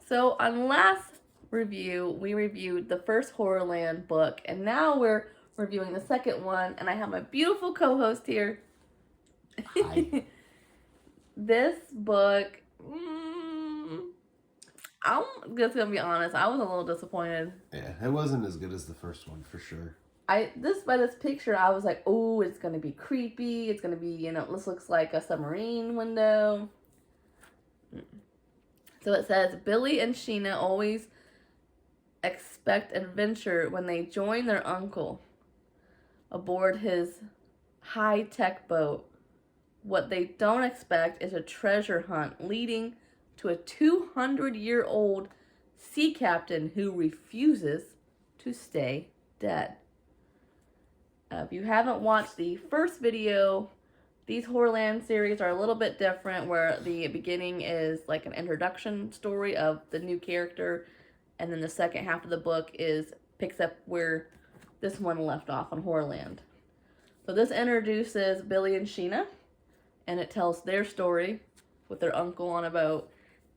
So on last review, we reviewed the first HorrorLand book, and now we're reviewing the second one, and I have my beautiful co-host here. Hi. This book, I'm just gonna be honest, I was a little disappointed. Yeah, it wasn't as good as the first one for sure. By this picture, I was like, oh, it's gonna be creepy. It's gonna be, this looks like a submarine window. So it says Billy and Sheena always expect adventure when they join their uncle aboard his high-tech boat. What they don't expect is a treasure hunt leading to a 200-year-old sea captain who refuses to stay dead. If you haven't watched the first video, these HorrorLand series are a little bit different, where the beginning is like an introduction story of the new character, and then the second half of the book picks up where this one left off on HorrorLand. So this introduces Billy and Sheena, and it tells their story with their uncle on a boat.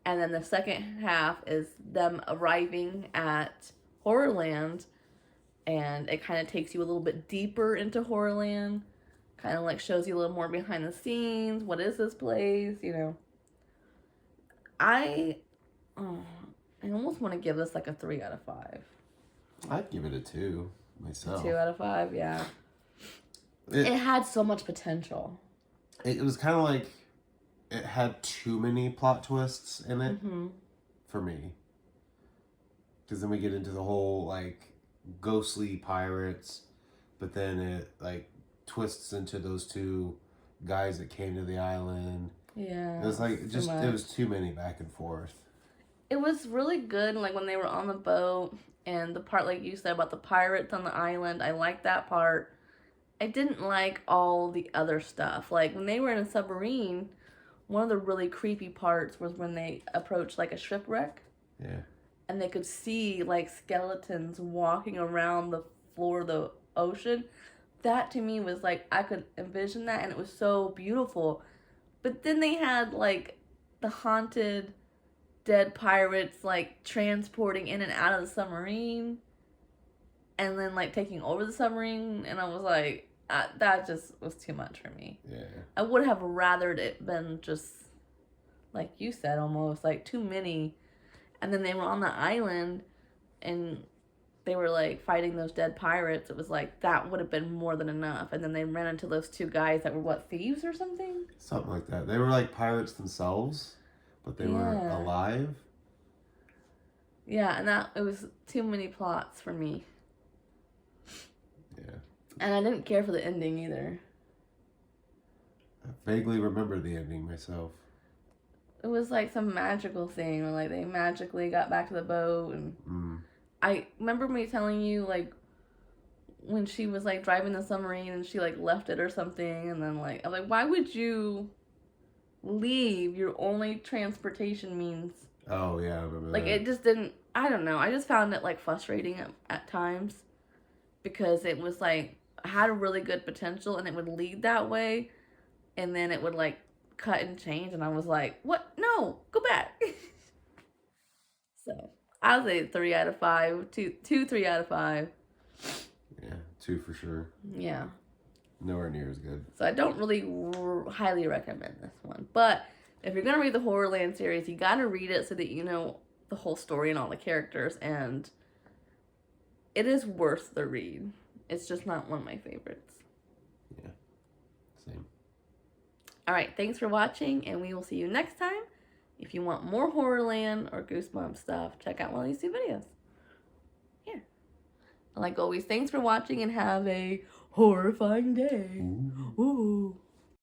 And then the second half is them arriving at HorrorLand, and it kind of takes you a little bit deeper into HorrorLand. Kind of like shows you a little more behind the scenes. What is this place? I almost want to give this like a 3 out of 5. I'd give it a 2 myself. 2 out of 5, yeah. It had so much potential. It was kind of like it had too many plot twists in it for me. Because then we get into the whole like ghostly pirates, but then it like twists into those two guys that came to the island. Yeah. It was like it was too many back and forth. It was really good, like when they were on the boat, and the part like you said about the pirates on the island. I liked that part. I didn't like all the other stuff. Like when they were in a submarine, one of the really creepy parts was when they approached like a shipwreck. Yeah. And they could see like skeletons walking around the floor of the ocean. That to me was like, I could envision that, and it was so beautiful. But then they had like the haunted dead pirates like transporting in and out of the submarine, and then like taking over the submarine, and I was like, that just was too much for me. Yeah. I would have rathered it been just like you said, almost like too many. And then they were on the island, and they were like fighting those dead pirates. It was like that would have been more than enough. And then they ran into those two guys that were what, thieves or something? Something like that. They were like pirates themselves, but they weren't alive. Yeah, and it was too many plots for me. Yeah. And I didn't care for the ending either. I vaguely remember the ending myself. It was like some magical thing, or like they magically got back to the boat, and I remember me telling you like when she was like driving the submarine and she like left it or something, and then like I'm like, why would you leave your only transportation means? Oh yeah, I remember like that. It just didn't. I don't know. I just found it like frustrating at times, because it was like had a really good potential and it would lead that way, and then it would like cut and change, and I was like, what? No, go back. So I'll say 3 out of 5. 3 out of 5. Yeah, 2 for sure. Yeah. Nowhere near as good. So I don't really highly recommend this one. But if you're going to read the HorrorLand series, you got to read it so that you know the whole story and all the characters. And it is worth the read. It's just not one of my favorites. Yeah. Same. All right. Thanks for watching, and we will see you next time. If you want more HorrorLand or Goosebumps stuff, check out one of these 2 videos. Here. And like always, thanks for watching, and have a horrifying day. Ooh. Ooh.